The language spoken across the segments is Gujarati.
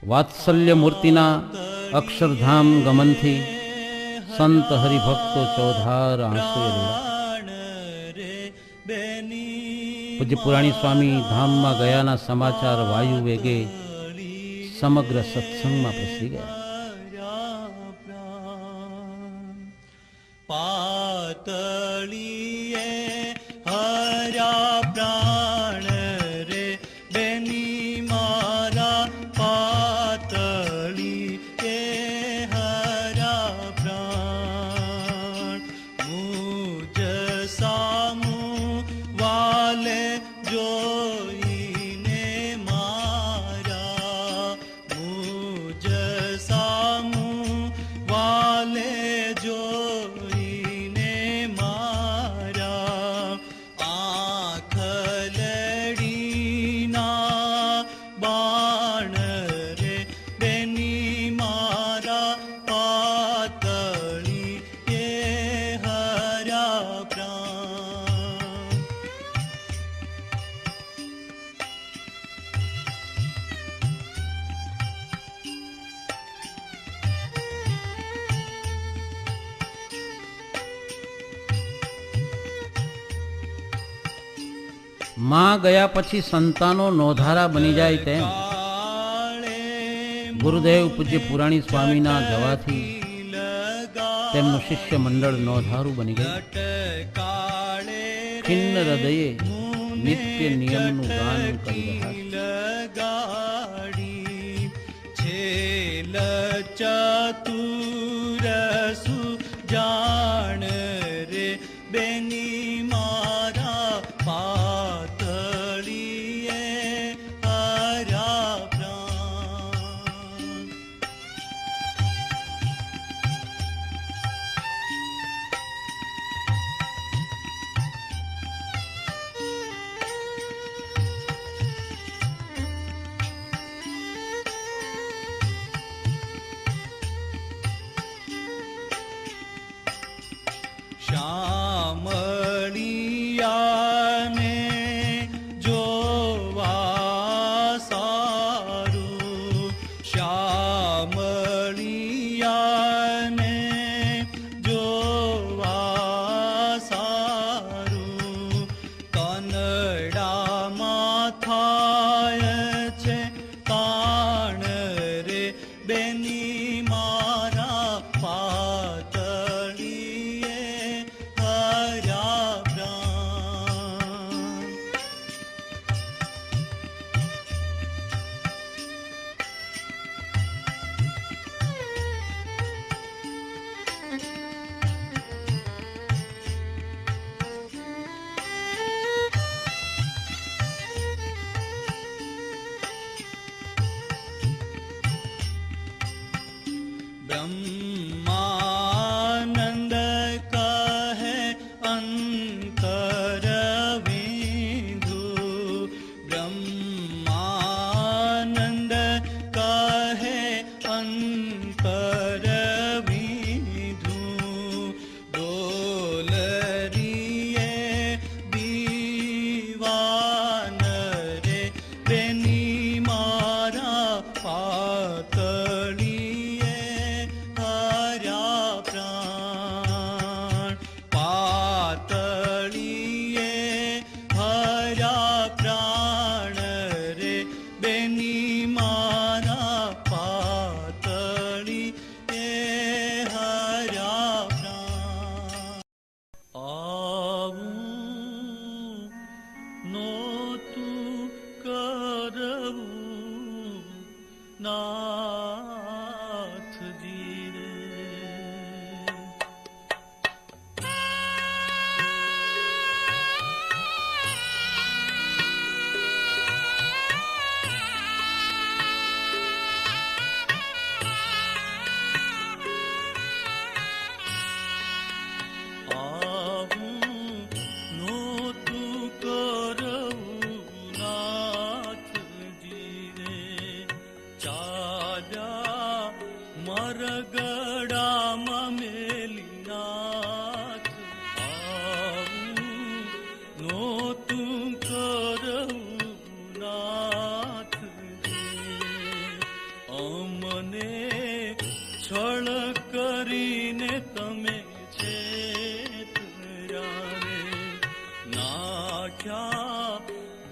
વાત્સલ્ય મૂર્તિના અક્ષરધામ ગમનથી સંત હરિભક્તો ચોધાર આંસુએ રોડા. પૂજ્ય પુરાણી સ્વામી ધામમાં ગયાના સમાચાર વાયુ વેગે સમગ્ર સત્સંગમાં પ્રસરી ગયા. પાતળીએ હર્યા પ્રાણ રે બેની મારા પાતળી એ હર્યા પ્રાણ. મુજ સામું વાલે જોઈને મારા, મુજ સામું વાલે જોઈને મારા, આંખલડીના બાણ રે બેની મારા પાતળી એ હર્યા પ્રાણ. માં ગયા પછી સંતાનો નોધારા બની જાય તેમ ગુરુદેવ પૂજ્ય પુરાણી સ્વામીના જવાથી તેમનું શિષ્ય મંડળ નોધારું બની ગયું. ખિન્ન હૃદયે નિત્ય નિયમનું ગાન કરી રહ્યા છે. છેલ ચતુરસુ જાણ રે બેની મારા પાતળીએ હર્યા પ્રાણ. શ્યામળિયાને જોવા સારું, શ્યામળિયાને જોવા સારું, કનડામાં થાય છે કાણ રે બેની મારા પાતળીએ હર્યા પ્રાણ. બ્રહ્માનંદ કહે અંતર વિંધુ, બ્રહ્માનંદ કહે અંતર વિંધુ, ડોલરીએ દીવાન રે બેની મારા પાતળીએ હર્યા પ્રાણ. પાતળીએ હર્યા પ્રાણ રે બેની મારા પાતળી એ હર્યા પ્રાણ. આવું નોતું કરવું નાથજી રે. આવું નોતું કરવું નાથજી રે. ચાલ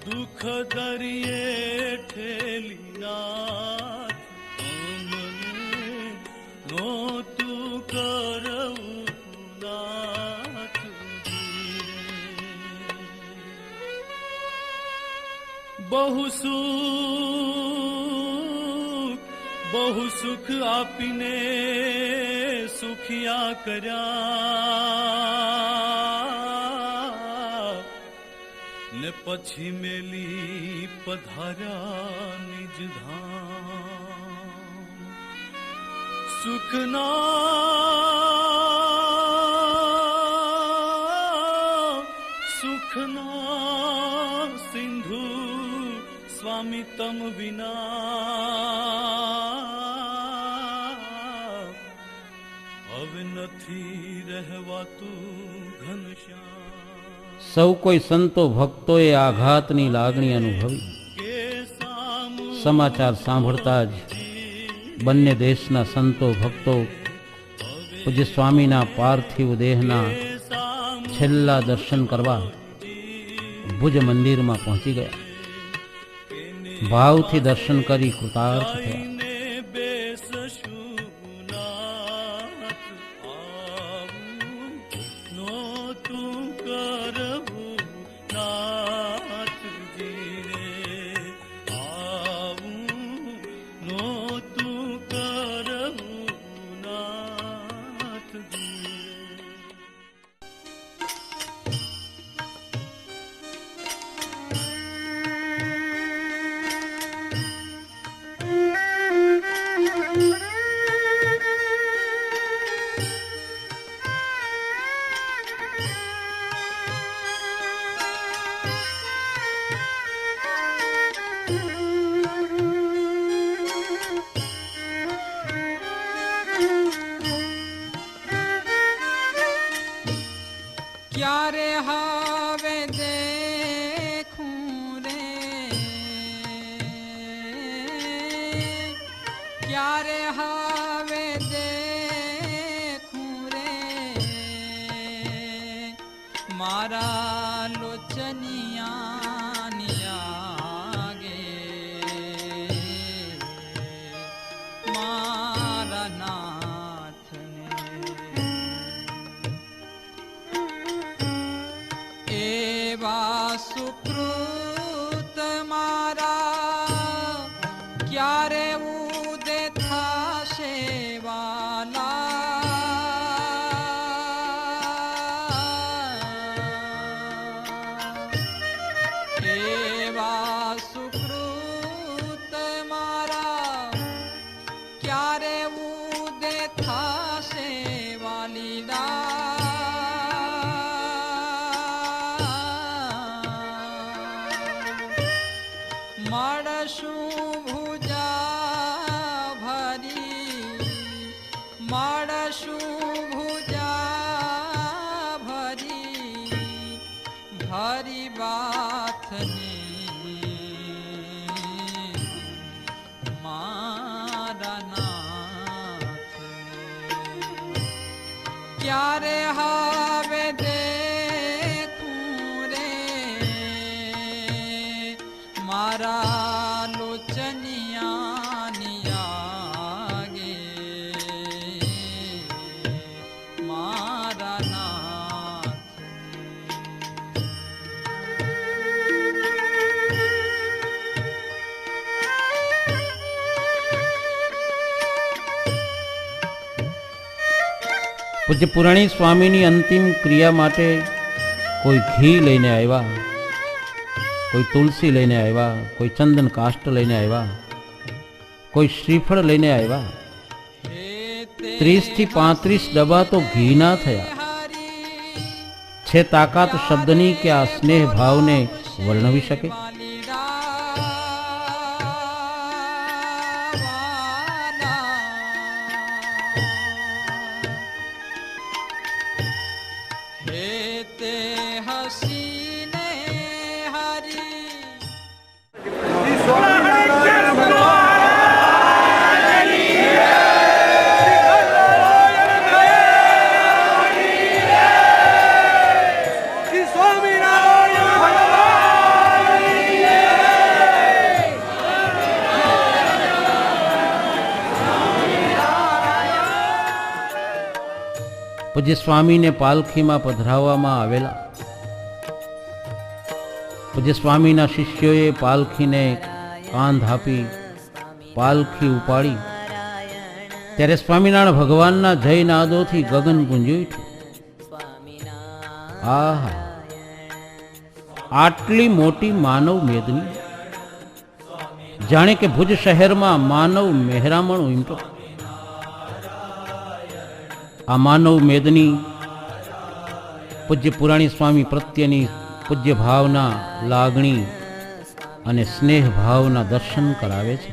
સુખ દરિયે ઠેલી નાથ અમને નહોતું કરવું નાથજી રે. બહુ સુખ આપીને સુખિયા કર્યા ને પછી મેલી પધાર્યા નિજ ધામ. સુખના સિંધુ સ્વામી તમ વિના હવે નથી રહેવાતું ઘનશ્યામ. સૌ કોઈ સંતો ભક્તોએ આઘાતની લાગણી અનુભવી. સમાચાર સાંભળતા જ બંને દેશના સંતો ભક્તો પૂજ્ય સ્વામીના પાર્થિવ દેહના છેલ્લા દર્શન કરવા ભુજ મંદિરમાં પહોંચી ગયા. ભાવથી દર્શન કરી કૃતાર્થ થયા. ક્યારે હવે દેખું રે, ક્યારે હવે દેખું રે મારા લોચનિયાની આગે, મારા નાથને એવા સુકૃત મારા ક્યારે ઉદે થાશે વાલા. એવા સુકૃત મારા ક્યારે ઉદે થાશે વાલીલા. મળશું ભુજા ભરી, મળશું ભુજા ભરી, ભરી બાથની મારા નાથને ક્યારે હવે દેખું રે મારા લોચનિયાની આગે, મારા નાથને પૂજ્ય પુરાણી સ્વામીની અંતિમ ક્રિયા માટે કોઈ ઘી લઈને આવ્યા, કોઈ તુલસી લઈને આવ્યા, કોઈ ચંદન કાષ્ટ લઈને આવ્યા, કોઈ શ્રીફળ લઈને આવ્યા. 30 થી 35 ડબ્બા તો ઘીના થયા. છે તાકાત શબ્દની કે આ સ્નેહ ભાવને વર્ણવી શકે? પૂજ્ય સ્વામીને પાલખીમાં પધરાવવામાં આવેલા. પૂજ્ય સ્વામીના શિષ્યોએ પાલખીને કાંધ આપી પાલખી ઉપાડી ત્યારે સ્વામિનારાયણ ભગવાનના જય નાદોથી ગગન ગુંજી ઉઠ્યું. આહા, આટલી મોટી માનવ મેદની, જાણે કે ભુજ શહેરમાં માનવ મહેરામણ ઉમટો. આ માનવ મેદની પૂજ્ય પુરાણી સ્વામી પ્રત્યેની પૂજ્ય ભાવના, લાગણી અને સ્નેહ ભાવના દર્શન કરાવે છે.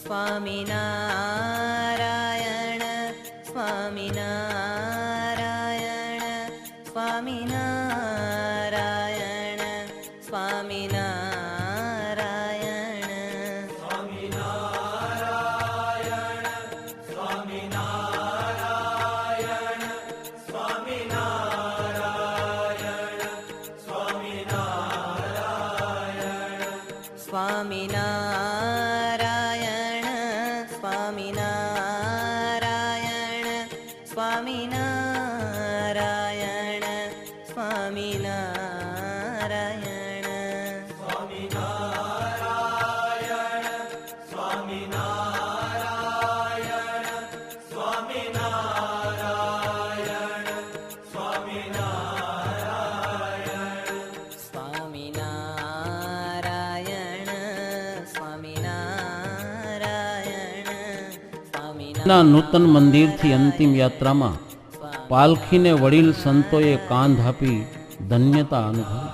સ્વામિનારાયણ સ્વામિનારાયણ સ્વામિનારાયણ સ્વામિનારાયણ સ્વામિનારાયણ સ્વામિનારાયણ સ્વામિનારાયણ સ્વામિનારાયણ ના નૂતન મંદિરથી અંતિમ યાત્રામાં પાલખીને વડીલ સંતોએ કાંધ આપી ધન્યતા અનુભવી.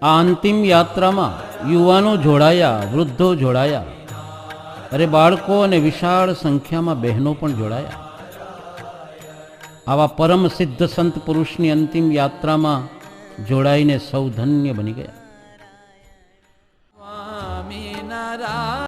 આ અંતિમ યાત્રામાં યુવાનો જોડાયા, વૃદ્ધો જોડાયા, અરે બાળકો અને વિશાળ સંખ્યામાં બહેનો પણ જોડાયા. આવા પરમ સિદ્ધ સંત પુરુષની અંતિમ યાત્રામાં જોડાઈને સૌ ધન્ય બની ગયા. સ્વામિનારાયણ.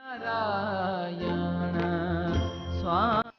નારાયણ સ્વામી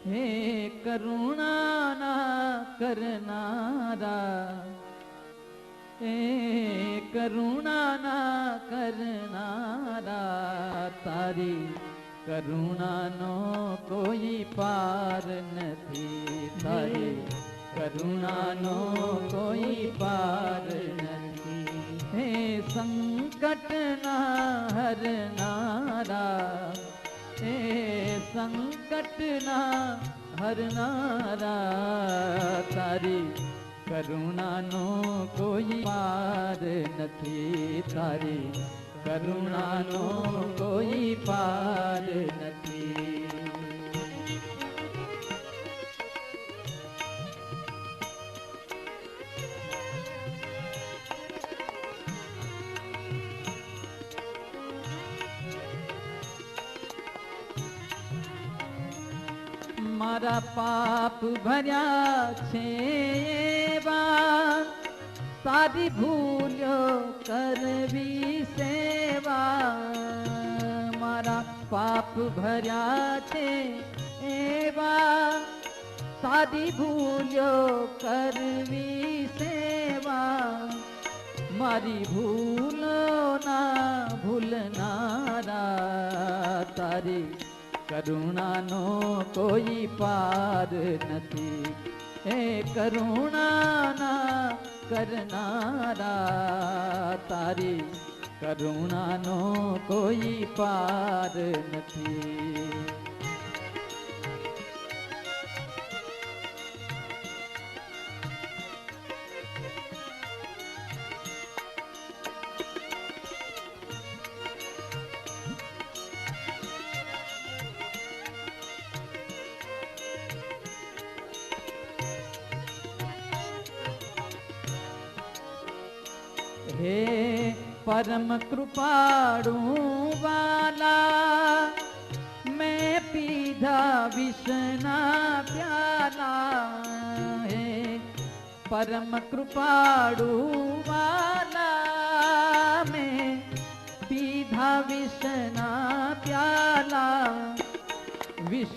હે કરુણાના કરનારા હે કરુણાના કરનારા તારી કરુણાનો કોઈ પાર નથી તારી કરુણાનો કોઈ પાર નથી હે સંકટના હરનારા હે સંકટના હરનારા તારી કરુણાનો કોઈ પાર નથી તારી કરુણાનો કોઈ પાર નથી મારા પાપ ભર્યા છે એવા સારી ભૂલ્યો કરવી સેવા મારા પાપ ભર્યા છે એવા સારી ભૂલ્યો કરવી સેવા મારી ભૂલો ના ભૂલનારા તારી કરુણાનો કોઈ પાર નથી હે કરુણાના કરનારા તારી કરુણાનો કોઈ પાર નથી હે પરમ કૃપાળુ વાલા મેં પીધા વિષના પ્યાલા હે પરમ કૃપાળુ વાલા મેં પીધા વિષના પ્યાલા વિષ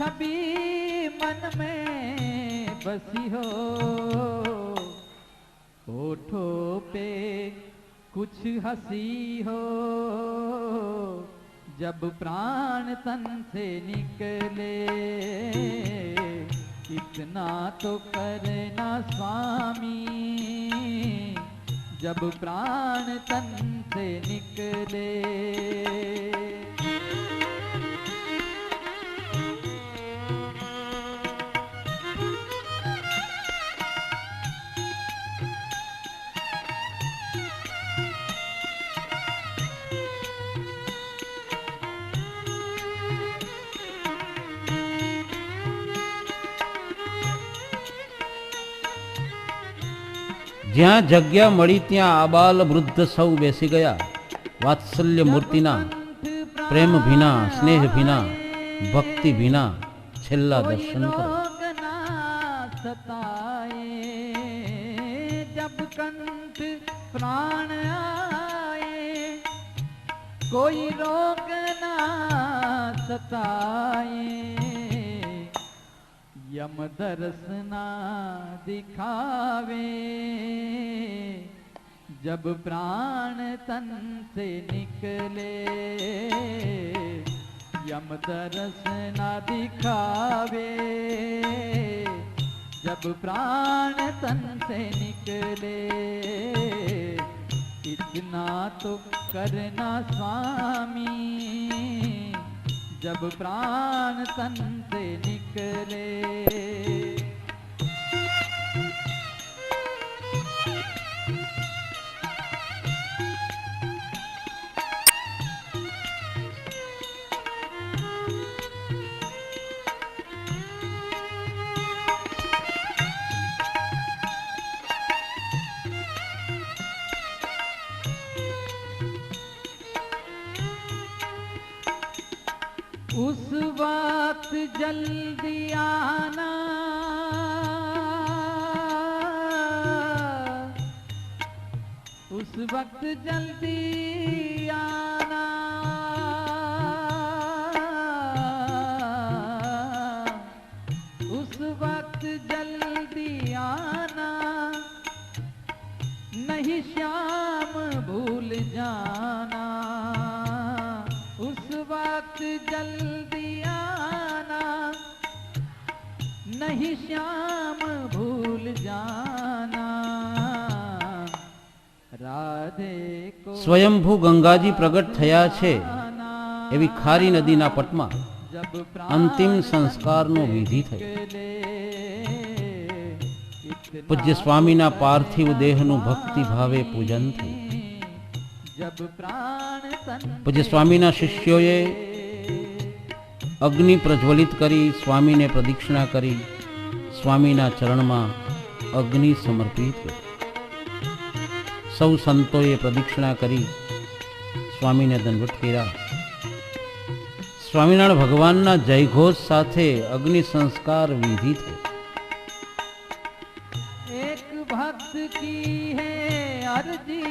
छवि मन में बसी हो, होठों पे कुछ हंसी हो, जब प्राण तन से निकले इतना तो करना स्वामी, जब प्राण तन से निकले। જ્યાં જગ્યા મળી ત્યાં આબાલ વૃદ્ધ સૌ બેસી ગયા. વાત્સલ્ય મૂર્તિના પ્રેમ ભીના, સ્નેહ ભીના, ભક્તિ ભીના છેલ્લા દર્શન કરો. जब कंठ प्राण आए कोई रोग ना सताए, यम दर्श ना दिखावे, जब प्राण तन से निकले यम दर्श ना दिखावे, जब प्राण तन से निकले इतना तो करना स्वामी, जब प्राण तन से निकले। उस वक्त जल्दी आना, उस वक्त जल्दी आना, उस वक्त जल्दी आना, नहीं श्याम भूल जाना, उस वक्त जल्दी आना, नहीं श्याम भूल जाना, राधे को સ્વયંભૂ ગંગાજી પ્રગટ થયા છે એવી ખારી નદીના પટમાં અંતિમ સંસ્કારનો વિધિ થઈ. પૂજ્ય સ્વામીના પાર્થિવ દેહનું ભક્તિ ભાવે પૂજન થયું. પૂજ્ય સ્વામીના શિષ્યોએ અગ્નિ પ્રજ્વલિત કરી સ્વામીને પ્રદક્ષિણા કરી સ્વામીના ચરણમાં અગ્નિ સમર્પિત કરી. સૌ સંતોએ પ્રદક્ષિણા કરી સ્વામીને દંડવત કર્યા. સ્વામિનારાયણ ભગવાનના જયઘોષ સાથે અગ્નિ સંસ્કાર વિધિ થઈ. एक भक्त की है अर्जी,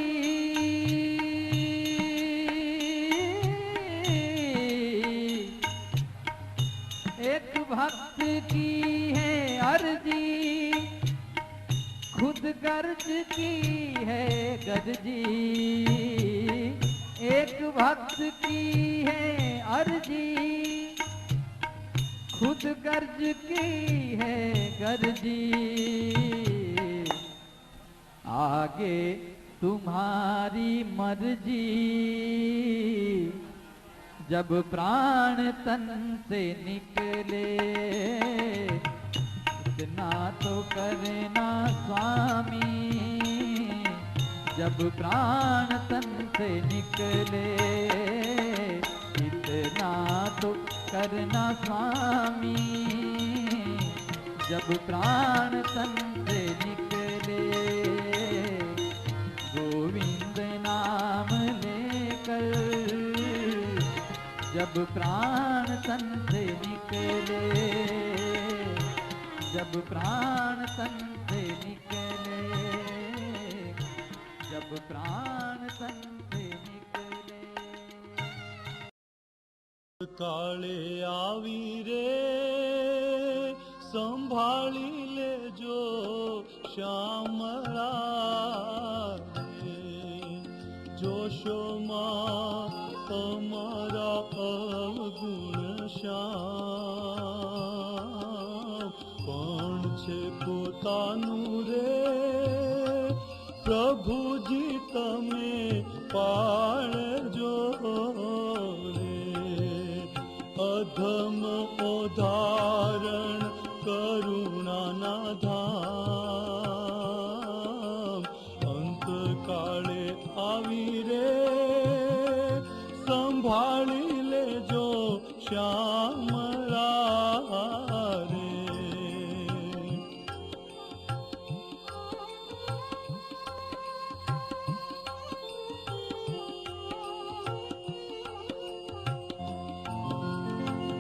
एक भक्त की है अर्जी, खुद गर्ज की है गर्जी, एक भक्त की है अर्जी, खुद गर्ज की है गर्जी, आगे तुम्हारी मर्जी, जब प्राण तन से निकले इतना तो करना स्वामी, जब प्राण तन से निकले इतना तो करना स्वामी, जब प्राण तन से निकले गोविंद नाम लेकर, जब प्राण तन से निकले, जब प्राण तन से निकले, जब प्राण तन से निकले। काले आवी रे સંભાળી લેજો શ્યામળા રે. જોશોમાં તમારા અવગુણ શ્યામ પણ છે પોતાનું રે. પ્રભુજી તમે પાળજો રે. અધમ ઉદાહરણ કરુણાના ધામ અંતકાળે આવી રે. સંભાળી લેજો શ્યામળા રે.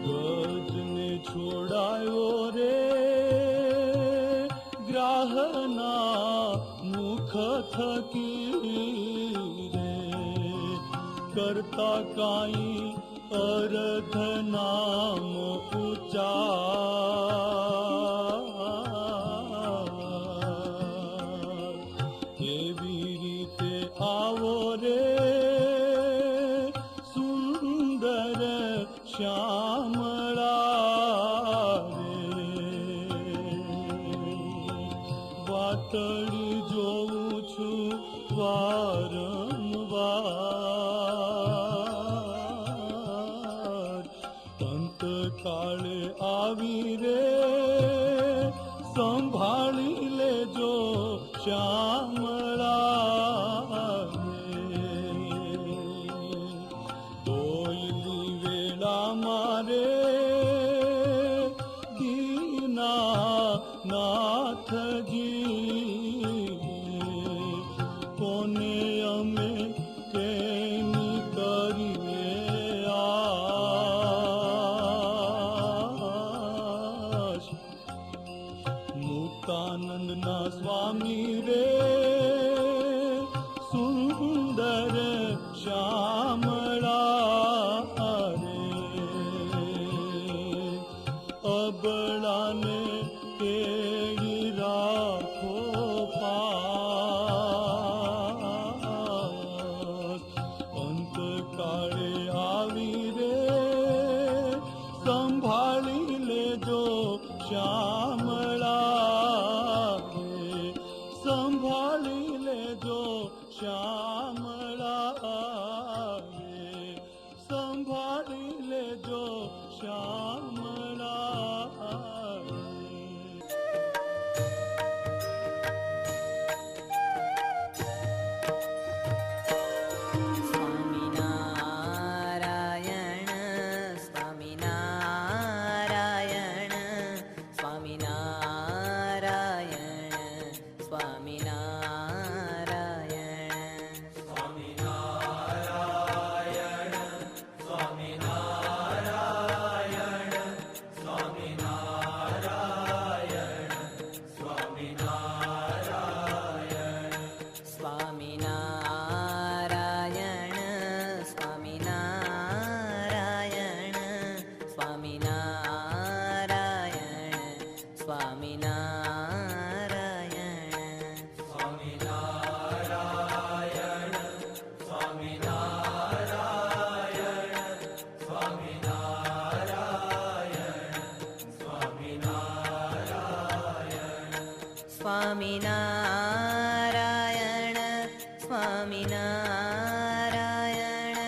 ગજને છોડાયો રે ગ્રાહના મુખ થકી રે. કરતા કાંઈ અર્થ નામ ઉચ્ચાર. એવી રીતે આવો રે સુંદર શ્યામળા રે. વાતળી જોઉં છું વારંવાર. અંતકાળે આવી રે. સંભાળી લેજો શ્યામળા રે. દોયલી વેળા મારે દીના નાથજી. કોને અમે કેની કરીએ આશ. મુક્તાનંદના સ્વામી રે સુંદર શ્યામળા રે. અબળાને કેળી રાખો પાસ. અંતકાળે આવી રે. સંભાળી લેજો શ્યામળા રે. સંભાળી લેજો શ્યામળા રે. સંભાળી લેજો શ્યામળા રે. સ્વામિનારાયણ સ્વામિનારાયણ સ્વામિનારાયણ સ્વામિનારાયણ. સ્વામિનારાયણ સ્વામિનારાયણ સ્વામિનારાયણ સ્વામિનારાયણ. સ્વામિનારાયણ સ્વામિનારાયણ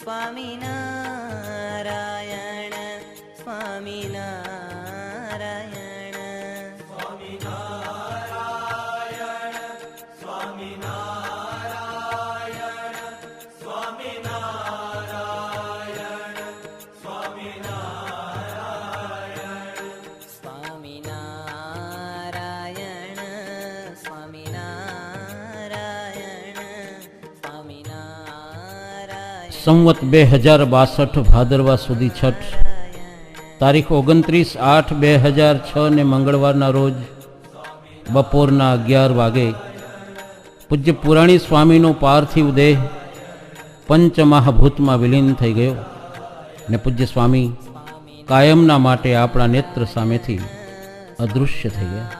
સ્વામિનારાયણ સ્વામિનારાયણ. સ્વામિનારાયણ સ્વામિનારાયણ સ્વામિનારાયણ સ્વામિનારાયણ. સ્વામિનારાયણ સંવત 2062 ભાદરવા સુધી છઠ, તારીખ 29/8/2006 ને મંગળવારના રોજ બપોરના 11 વાગે પૂજ્ય પુરાણી સ્વામીનો પાર્થિવ દેહ પંચમહાભૂતમાં વિલીન થઈ ગયો ને પૂજ્ય સ્વામી કાયમના માટે આપણા નેત્ર સામેથી અદૃશ્ય થઈ ગયા.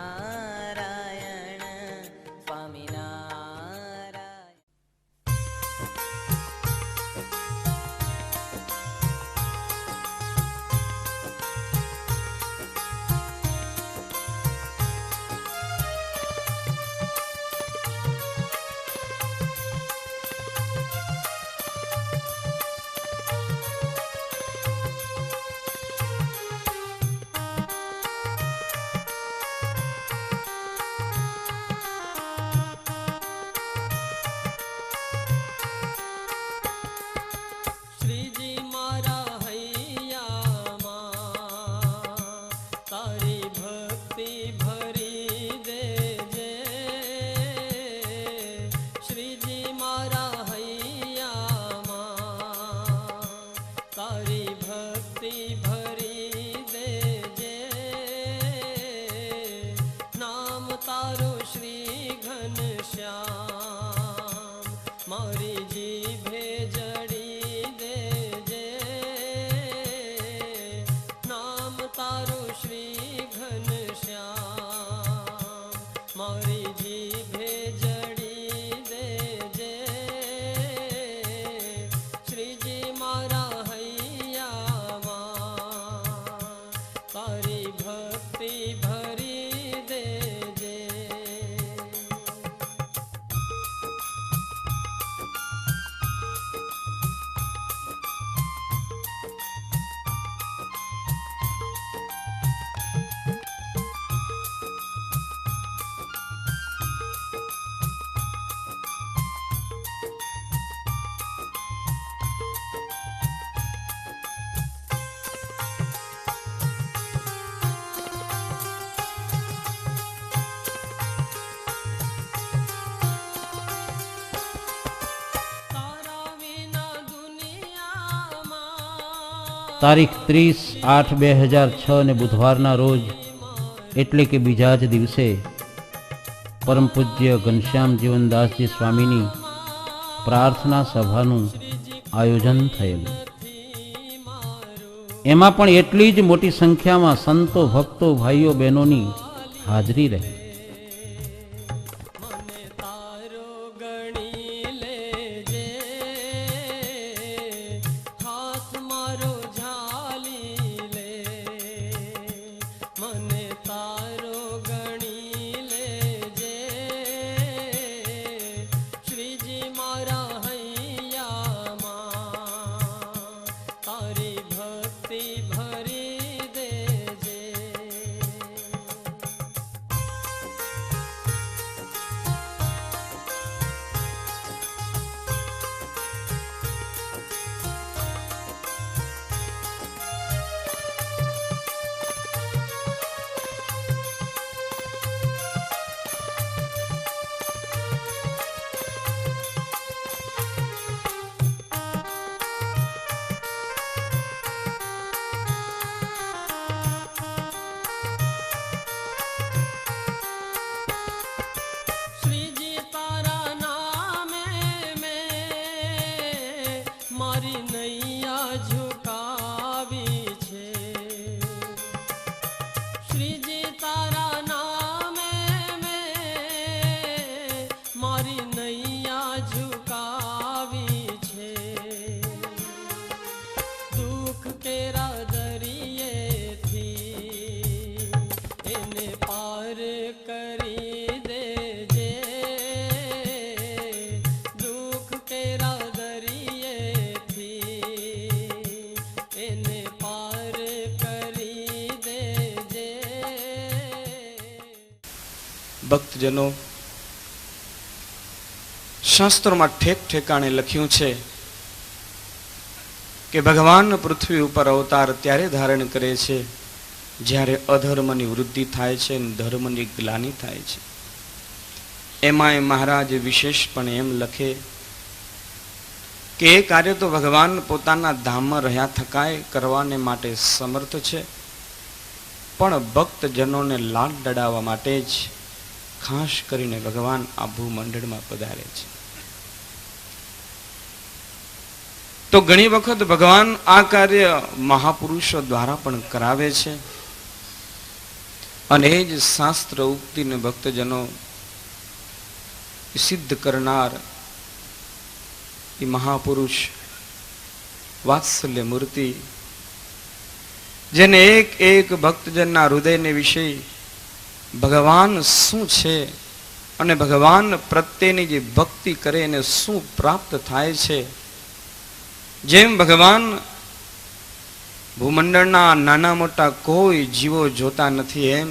શ્રીજી મારા હૈયામાં તારી ભક્તિ ભરી દેજે. શ્રીજી મારા હૈયામાં તારી ભક્તિ ભરી દેજે. નામ તારું શ્રી ઘનશ્યામ મારી જીભે જડી દેજે. નામ તારું શ્રી ઘનશ્યામ મારી જીભે જડી દેજે. શ્રીજી મારા હૈયામાં તારી ભક્તિ ભરી દેજે. તારા વિના દુનિયામાં તારીખ 30/8/2006 ને બુધવારના રોજ એટલે કે બીજા જ દિવસે પરમ પૂજ્ય ઘનશ્યામ જીવનદાસજી સ્વામીની પ્રાર્થના સભાનું આયોજન થયેલું. એમાં પણ એટલી જ મોટી સંખ્યામાં સંતો, ભક્તો, ભાઈઓ, બહેનોની હાજરી રહી. મને તારો ગણી લેજે. હાથ મારો ઝાલી લે. મને તારો ગણી લેજે. શ્રીજી મારા હૈયામાં તારી ભક્તિ ભરી દેજે. શ્રીજી તારા નામે મેં મારી નૈયા ઝુકાવી છે. શ્રીજી તારા નામે મેં મારી નૈયા ઝુકાવી છે. દુઃખ કેરા દરિયેથી એને પાર કરી દેજે. દુઃખ કેરા દરિયેથી એને પાર કરી દેજે. ભક્તજનો, શાસ્ત્રોમાં ઠેક ઠેકાણે લખ્યું છે કે ભગવાન પૃથ્વી ઉપર અવતાર ત્યારે ધારણ કરે છે જ્યારે અધર્મની વૃદ્ધિ થાય છે અને ધર્મની ગ્લાનિ થાય છે. એમાંય મહારાજ વિશેષપણે એમ લખે કે એ કાર્ય તો ભગવાન પોતાના ધામમાં રહ્યા થકાય કરવાને માટે સમર્થ છે, પણ ભક્તજનોને લાડ લડાવવા માટે જ ખાસ કરીને ભગવાન આ ભૂમંડળમાં પધારે છે. તો ઘણી વખત ભગવાન આ કાર્ય મહાપુરુષો દ્વારા પણ કરાવે છે, અને એ જ શાસ્ત્ર ઉક્તિને ભક્તજનો સિદ્ધ કરનાર એ મહાપુરુષ વાત્સલ્ય મૂર્તિ, જેને એક એક ભક્તજનના હૃદયને વિશે ભગવાન શું છે અને ભગવાન પ્રત્યેની જે ભક્તિ કરે એને શું પ્રાપ્ત થાય છે, જેમ ભગવાન ભૂમંડળના નાના મોટા કોઈ જીવો જોતા નથી, એમ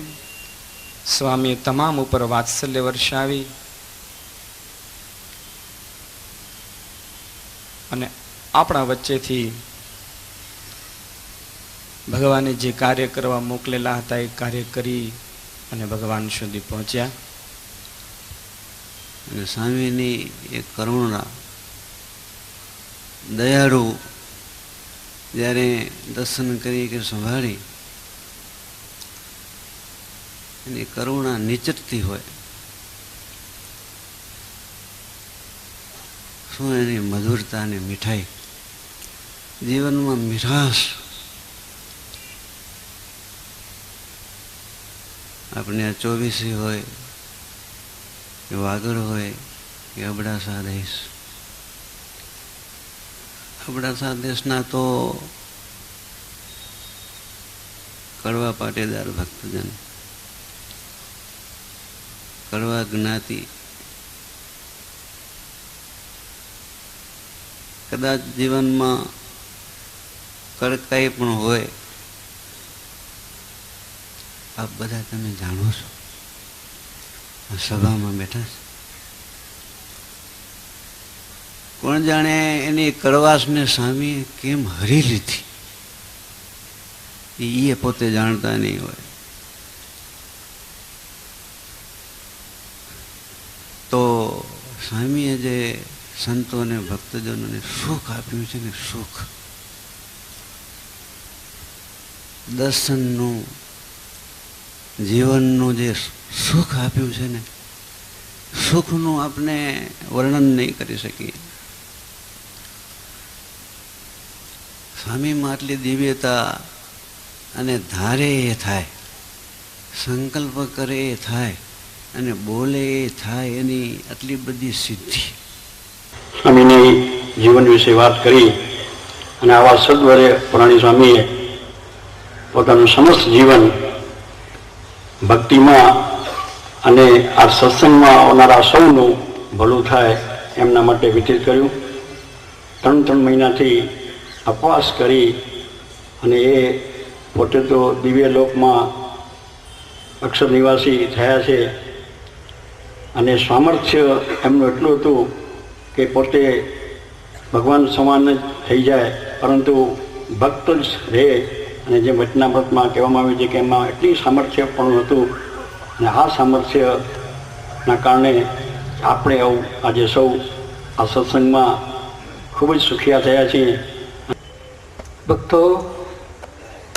સ્વામીએ તમામ ઉપર વાત્સલ્ય વર્ષાવી અને આપણા વચ્ચેથી ભગવાને જે કાર્ય કરવા મોકલેલા હતા એ કાર્ય કરી અને ભગવાન સુધી પહોંચ્યા. અને સ્વામીની એક કરુણા, દયાળુ જ્યારે દર્શન કરી કે સંભાળી એની કરુણા નીચરતી હોય, શું એની મધુરતા અને મીઠાઈ, જીવનમાં મીઠાશ આપણે આ 24 હોય કે વાગડ હોય કે અબડાસા દેશ, અબડાસા દેશના તો કડવા પાટેદાર ભક્તજન, કડવા જ્ઞાતિ, કદાચ જીવનમાં કડકાઈ પણ હોય, આપ બધા તમે જાણો છો, આ સભામાં બેઠા છે. કોણ જાણે એની કડવાશને સ્વામીએ કેમ હરી લીધી એ પોતે જાણતા નહીં હોય. તો સ્વામીએ જે સંતો અને ભક્તજનોને સુખ આપ્યું છે ને, સુખ દર્શનનું, જીવનનું જે સુખ આપ્યું છે ને, સુખનું આપણે વર્ણન નહીં કરી શકીએ. સ્વામીમાં આટલી દિવ્યતા, અને ધારે એ થાય, સંકલ્પ કરે એ થાય, અને બોલે એ થાય, એની આટલી બધી સિદ્ધિ. સ્વામીની જીવન વિશે વાત કરી અને આવા સદવરે પુરાણી સ્વામીએ પોતાનું સમસ્ત જીવન ભક્તિમાં અને આ સત્સંગમાં આવનારા સૌનું ભલું થાય એમના માટે વ્યતીત કર્યું. 3 મહિનાથી ઉપવાસ કરી અને એ પોતે તો દિવ્ય લોકમાં અક્ષર નિવાસી થયા છે, અને સામર્થ્ય એમનું એટલું હતું કે પોતે ભગવાન સમાન જ થઈ જાય, પરંતુ ભક્ત જ રહે. અને જે વચનામૃતમાં કહેવામાં આવ્યું છે કે એમાં એટલી સામર્થ્ય પણ હતું, અને આ સામર્થ્યના કારણે આપણે આજે સૌ આ સત્સંગમાં ખૂબ જ સુખિયા થયા છીએ. ભક્તો,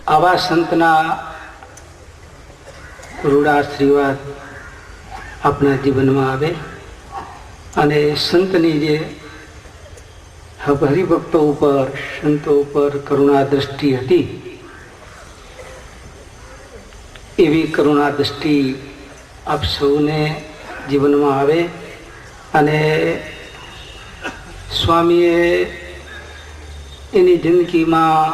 આવા સંતના રૂડા આશીર્વાદ આપણા જીવનમાં આવે, અને સંતની જે હરિભક્તો ઉપર, સંતો ઉપર કરુણા દ્રષ્ટિ હતી, એવી કરુણા દ્રષ્ટિ આપ સૌને જીવનમાં આવે. અને સ્વામીએ એની જિંદગીમાં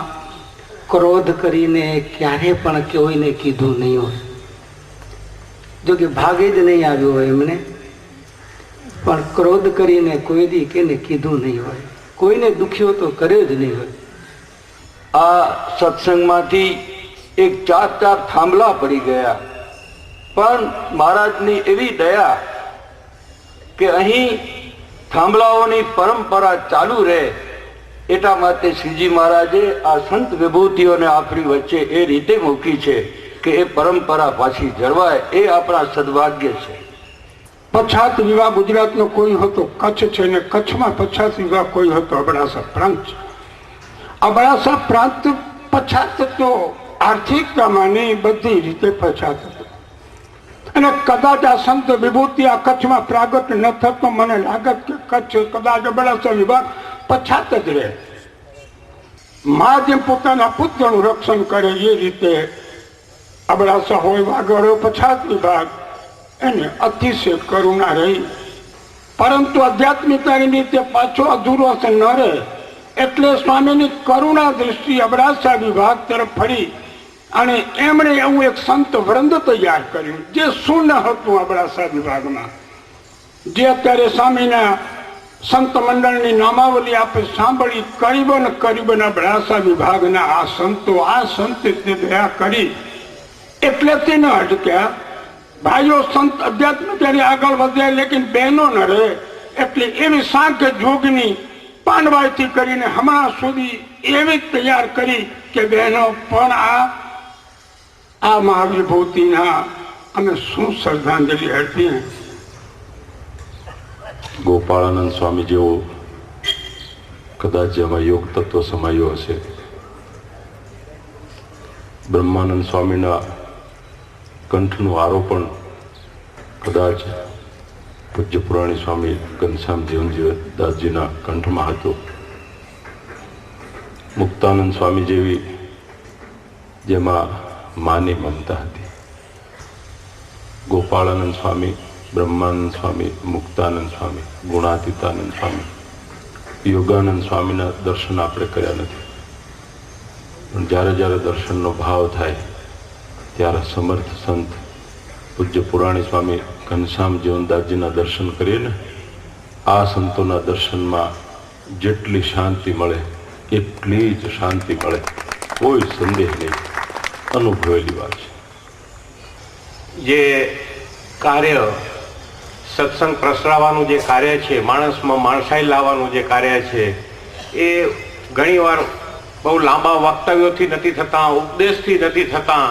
ક્રોધ કરીને ક્યારે પણ કોઈને કીધું નહીં હોય, જો કે ભાગે જ નહીં આવ્યો હોય એમને, પણ ક્રોધ કરીને કોઈ દી કેને કીધું નહીં હોય, કોઈને દુખ્યો તો કર્યો જ નહીં હોય. આ સત્સંગમાંથી એક 4 થાંભલા પડી ગયા, પણ મહારાજની એવી દયા કે અહીં થાંભલાઓની પરંપરા ચાલુ રહે, એટલા માટે શ્રીજી મહારાજે આ સંત વિભૂતિઓને આપણી વચ્ચે એ રીતે મૂકી છે કે એ પરંપરા પાછી જળવાય. એ આપણા સદભાગ્ય છે. પછાત વિવાહ ગુજરાતનો કોઈ હતો, કચ્છ છે ને કચ્છમાં પછાત વિવાહ કોઈ હતો, અબડાસા પ્રાંત છે. અબડાસા પ્રાંત પછાત તો આર્થિકતામાં નહીં, બધી રીતે પછાત હતો. અને કદાચ આ સંત વિભૂતિ આ કચ્છમાં પ્રાગટ ન થતો મને લાગત કે કચ્છ કદાચ અબડાસા વિભાગ પછાત જ રહે. મા જેમ પોતાના પુત્રનું રક્ષણ કરે એ રીતે અબડાસા હોય વાગડ પછાત વિભાગ એને અતિશય કરુણા રહી. પરંતુ આધ્યાત્મિકતાની રીતે પાછો અધૂરો ન રહે એટલે સ્વામીની કરુણા દૃષ્ટિ અબડાસા વિભાગ તરફ ફરી અને એમણે એવું એક સંત વૃંદ તૈયાર કર્યું જે શૂન્ય હતું અબડાસા વિભાગમાં. જે અત્યારે સ્વામીના સંત મંડળની નામાવલી આપણે સાંભળી, કરીબન અબડાસા વિભાગના આ સંત તે દયા કરી એટલે તે ન અટક્યા. ભાઈઓ સંત અધ્યાત્મ ત્યારે આગળ વધ્યા, લેકિન બહેનો ન રહે એટલે એવી સાંખ જોગની પાનવાયથી કરીને હમણાં સુધી એવી તૈયાર કરી કે બહેનો પણ આ મહાવિભૂતિના અમે શું શ્રદ્ધાંજલિ અર્પીએ. ગોપાળાનંદ સ્વામી જેવો કદાચ જેમાં યોગ તત્વ સમાયો હશે. બ્રહ્માનંદ સ્વામીના કંઠનું આરોપણ કદાચ પૂજ્ય પુરાણી સ્વામી ઘનશ્યામ જીવનદાસજીના કંઠમાં હતો. મુક્તાનંદ સ્વામી જેવી જેમાં માની મમતા હતી. ગોપાળાનંદ સ્વામી, બ્રહ્માનંદ સ્વામી, મુક્તાનંદ સ્વામી, ગુણાતીતાનંદ સ્વામી, યોગાનંદ સ્વામીના દર્શન આપણે કર્યા નથી, પણ જ્યારે જ્યારે દર્શનનો ભાવ થાય ત્યારે સમર્થ સંત પૂજ્ય પુરાણી સ્વામી ઘનશ્યામ જીવનદાસજીના દર્શન કરીએ ને, આ સંતોના દર્શનમાં જેટલી શાંતિ મળે એટલી જ શાંતિ મળે, કોઈ સંદેહ નહીં, અનુભવેલી વાત છે. જે કાર્ય સત્સંગ પ્રસરાવવાનું જે કાર્ય છે, માણસમાં માણસાઈ લાવવાનું જે કાર્ય છે, એ ઘણીવાર બહુ લાંબા વક્તવ્યોથી નથી થતા, ઉપદેશથી નથી થતા,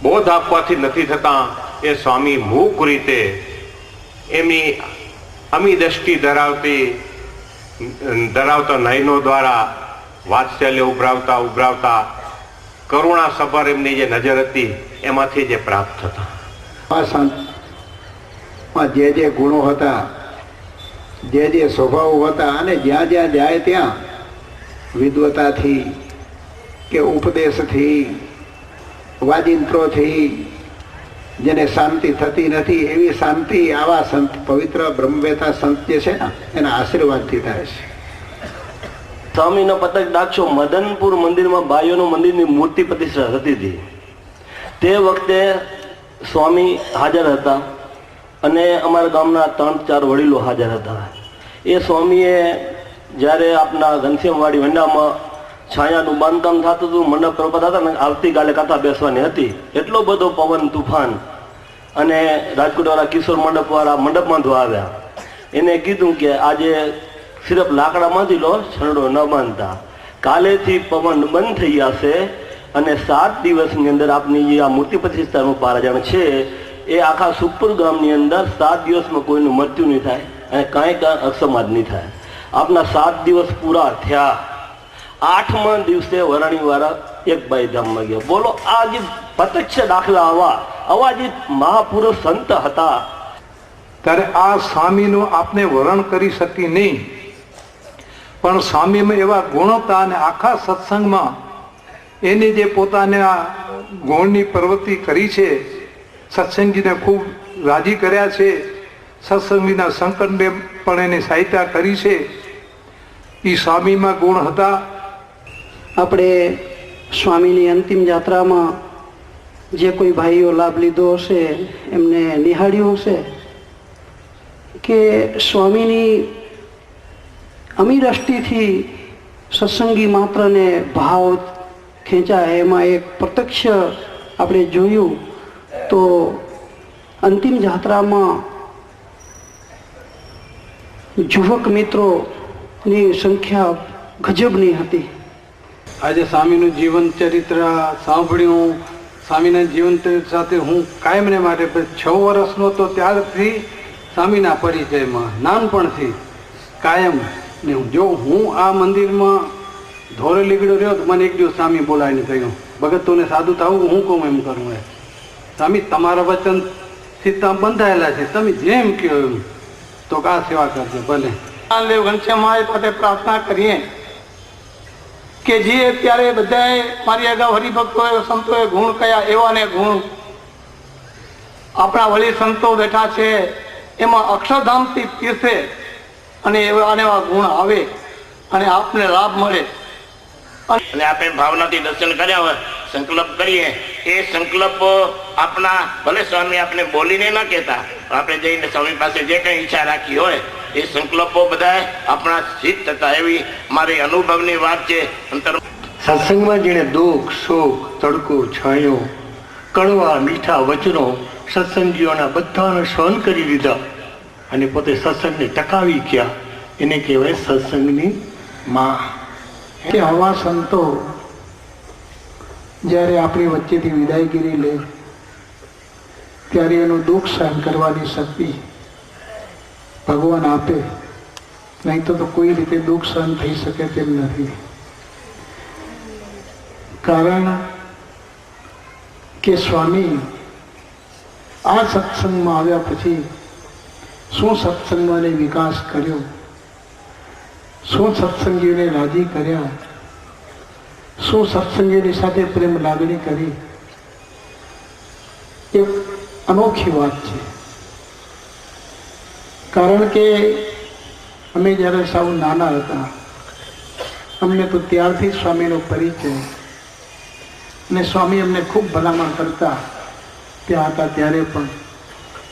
બોધ આપવાથી નથી થતા. એ સ્વામી મૂક રીતે એમની અમી દ્રષ્ટિ ધરાવતા નયનો દ્વારા વાત્સલ્ય ઉભરાવતા કરુણા સભર એમની જે નજર હતી એમાંથી જે પ્રાપ્ત થતા. આ સંતમાં જે ગુણો હતા, જે સ્વભાવો હતા, અને જ્યાં જ્યાં જાય ત્યાં વિદ્વતાથી કે ઉપદેશથી, વાજિંત્રોથી જેને શાંતિ થતી નથી એવી શાંતિ આવા સંત, પવિત્ર બ્રહ્મવેતા સંત જે છે ને એના આશીર્વાદથી થાય છે. સ્વામીનો પતક દાક્ષો મદનપુર મંદિરમાં ભાઈઓનું મંદિરની મૂર્તિ પ્રતિષ્ઠા થતી હતી. તે વખતે સ્વામી હાજર હતા અને અમારા ગામના 3-4 વડીલો હાજર હતા. એ સ્વામીએ જ્યારે આપના ઘનશ્યામવાડી વંડામાં છાયાનું બાંધકામ થતું હતું, મંડપ પ્રપત હતા ને આવતીકાલે કથા બેસવાની હતી, એટલો બધો પવન તુફાન અને રાજકોટવાળા કિશોર મંડપવાળા મંડપમાં ધો આવ્યા. એને કીધું કે આજે સિર્ફ લાકડામાંથી લો, છરડો ન બાંધતા, કાલેથી પવન બંધ થઈ જશે અને 7 દિવસની અંદર આપની જે આ મૂર્તિ પ્રતિષ્ઠાનું પારાયણ છે એ આખા સુખપુર ગામની અંદર 7 દિવસમાં કોઈનું મૃત્યુ નહીં થાય અને કાંઈ અસમાદ નહીં થાય. આપના 7 દિવસ પૂરા થયા. 8મા દિવસે વરાણીવાળા એક બાઈ ધામમાં ગયા. બોલો, આ જે પ્રત્યક્ષ દાખલા આવા જે મહાપુરુષ સંત હતા. ત્યારે આ સ્વામીનું આપને વર્ણન કરી શકી નહીં, પણ સ્વામીમાં એવા ગુણો હતા અને આખા સત્સંગમાં એની જે પોતાના ગુણની પ્રવૃત્તિ કરી છે, સત્સંગીને ખૂબ રાજી કર્યા છે, સત્સંગીના સંકટને પણ એની સહાયતા કરી છે. એ સ્વામીમાં ગુણ હતા. આપણે સ્વામીની અંતિમ યાત્રામાં જે કોઈ ભાઈઓ લાભ લીધો હશે એમને નિહાળ્યું હશે કે સ્વામીની અમી દ્રષ્ટિથી સત્સંગી માત્રને ભાવ ખેંચાય. એમાં એક પ્રત્યક્ષ આપણે જોયું તો અંતિમ યાત્રામાં યુવક મિત્રોની સંખ્યા ગજબની હતી. આજે સ્વામીનું જીવન ચરિત્ર સાંભળ્યું, સ્વામિનારાયણ જીવન સાથે હું કાયમને માટે 6 વર્ષનો તો ત્યારથી સ્વામીના પરિચયમાં નાનપણથી કાયમ ને જો હું આ મંદિરમાં ધોરે લીગડો રહ્યો તો મને એક દિવસ સ્વામી બોલાવીને કહ્યું, ભગત તોને સાધુ થવું હું કહું એમ કરું. સ્વામી તમારા વચનથી તમે બંધાયેલા છે, તમે જેમ કહો એમ તો આ સેવા કરજો ભલે. ઘનશ્યામ પાસે પ્રાર્થના કરીએ કે જે અત્યારે બધાએ મારી અગાઉ હરિભક્તોએ સંતોએ ગુણ કયા એવા ને ગુણ આપણા વળી સંતો બેઠા છે એમાં અક્ષરધામથી પીરસે અને એવા ગુણ આવે અને આપને લાભ મળે. અને આપણે ભાવનાથી દર્શન કર્યા હોય, સંકલ્પ કરીએ, એ સંકલ્પ આપણા ભલે સ્વામી આપણે બોલીને ન કહેતા, આપણે જઈને સ્વામી પાસે જે કંઈ ઈચ્છા રાખી હોય એ સંકલ્પો બધા આપણા સિદ્ધ થતા, એવી મારી અનુભવની વાત છે. સત્સંગમાં જેણે દુઃખ સુખ તડકો છાંયો કડવા મીઠા વચનો સત્સંગીઓના બધાને સહન કરી દીધા અને પોતે સત્સંગને ટકાવી ગયા, એને કહેવાય સત્સંગની માં. કે આવા સંતો જ્યારે આપણી વચ્ચેથી વિદાયગીરી લે ત્યારે એનું દુઃખ સહન કરવાની શક્તિ ભગવાન આપે, નહીં તો કોઈ રીતે દુઃખ સહન થઈ શકે તેમ નથી. કારણ કે સ્વામી આ સત્સંગમાં આવ્યા પછી શું સત્સંગમાં વિકાસ કર્યો, શું સત્સંગીઓને રાજી કર્યા, શું સત્સંગીઓની સાથે પ્રેમ લાગણી કરી, એક અનોખી વાત છે. કારણ કે અમે જ્યારે સાવ નાના હતા અમને તો ત્યારથી સ્વામીનો પરિચય અને સ્વામી અમને ખૂબ ભલામણ કરતા ત્યાં હતા ત્યારે પણ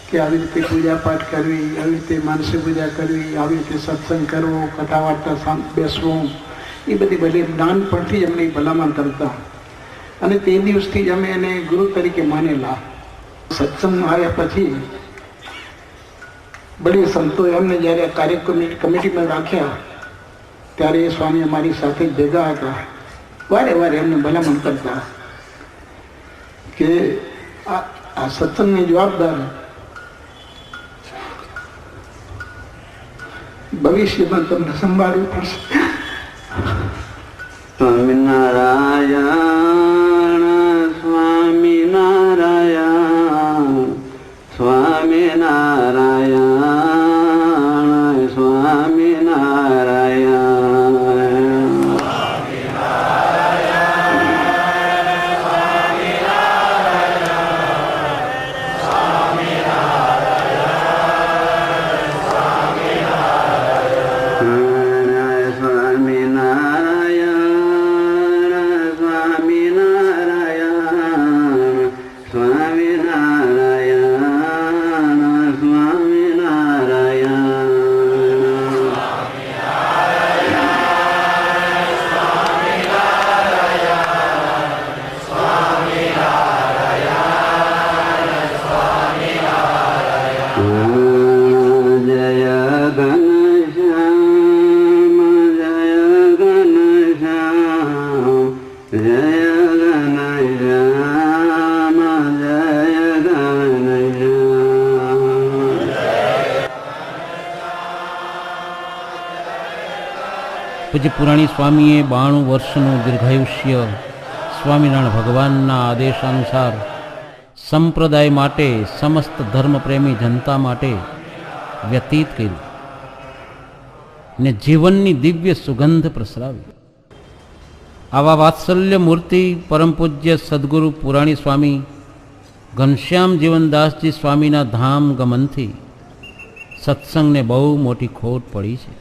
કે આવી રીતે પૂજા પાઠ કરવી, આવી રીતે માનસી પૂજા કરવી, આવી રીતે સત્સંગ કરવો, કથા વાર્તા બેસવું, એ બધી નાનપણથી જ અમને ભલામણ કરતા અને તે દિવસથી જ અમે એને ગુરુ તરીકે માનેલા. સત્સંગમાં આવ્યા પછી બધી સંતોએ અમને જ્યારે કાર્યક્રમ કમિટીમાં રાખ્યા ત્યારે એ સ્વામી અમારી સાથે જ ભેગા હતા. વારે વારે એમને ભલામણ કરતા કે આ સત્સંગની જવાબદાર ભવિષ્યમાં તમને સંભાળવી પડશે. સ્વામિનારાયણ સ્વામિનારાયણ સ્વામિનારાયણ સ્વામિનારાયણ. પૂજ્ય પુરાણી સ્વામીએ 92 વર્ષનું દીર્ઘાયુષ્ય સ્વામિનારાયણ ભગવાનના આદેશ અનુસાર સંપ્રદાય માટે, સમસ્ત ધર્મપ્રેમી જનતા માટે વ્યતીત કર્યું ને જીવનની દિવ્ય સુગંધ પ્રસરાવી. આવા વાત્સલ્ય મૂર્તિ પરમ પૂજ્ય સદગુરુ પુરાણી સ્વામી ઘનશ્યામ જીવનદાસજી સ્વામીના ધામ ગમનથી સત્સંગને બહુ મોટી ખોટ પડી છે.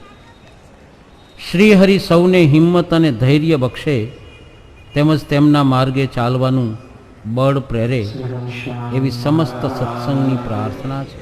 શ્રીહરિ સૌને હિંમત અને ધૈર્ય બક્ષે તેમજ તેમના માર્ગે ચાલવાનું બળ પ્રેરે એવી સમસ્ત સત્સંગની પ્રાર્થના છે.